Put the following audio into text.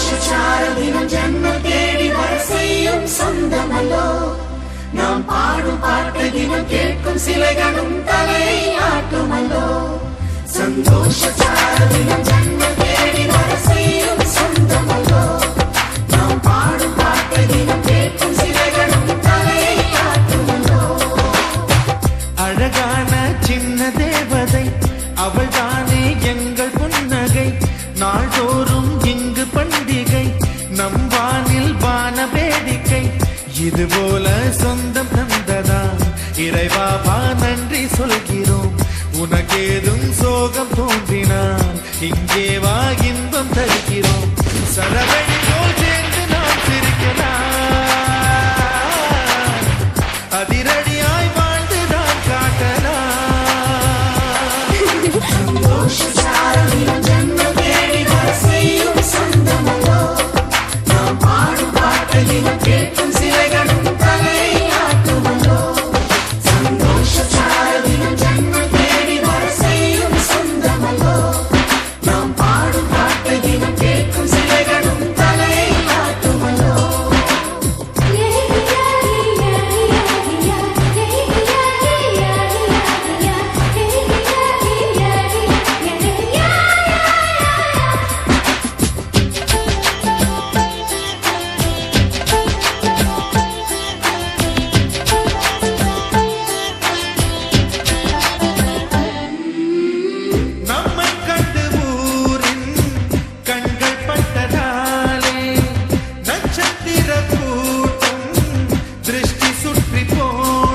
சந்தோஷச்சாரதினம் ஜன்னல் தேடி வர செய்யும் சொந்தமல்லோ நாம் பாடும் பாட்டு தினம் கேட்கும் சிலைகளும் தலையை ஆட்டுமல்லோ சந்தோஷச்சாரதினம் ஜன்னல் தேடி வர செய்யும் சொந்தமல்லோ நாம் பாடும் பாட்டு தினம் கேட்கும் சிலைகளும் தலையை ஆட்டுமல்லோ அழகான சின்ன தேவதை அவள் தானே எங்கள் புன்னகை நாள்தோறும் இங்கு பண்டிகை நம் வானில் வான வேடிக்கை இதுபோல சொந்தம் தந்ததா இறைவா நன்றி சொல்கிறோம் உனக்கேதும் சோகம் தோன்றினான் இங்கே வா இன்பம் தருகிறோம் சரவணி போல் சேர்ந்து நாம் சிரிக்கலாம் அதிரடியாய் வாழ்ந்துதான் காட்டலாம் சந்தோஷச்சாரதினம் ஜன்னல் தேடி வர செய்யும் சொந்தமல்லோ நாம் பாடும் பாட்டு தினம் கேட்கும் சிலைகளும் தலையை ஆட்டுமல்லோ சந்தோஷச்சாரதினம் ஜன்னல் தேடி வர செய்யும் சொந்தமல்லோ நாம் பாடும் பாட்டு தினம் கேட்கும் சிலைகளும் தலையை ஆட்டுமல்லோ நம்மை கண்டு ஊரின் கண்கள் பட்டதாலே நட்சத்திர கூட்டம் திருஷ்டி சுற்றி போனதே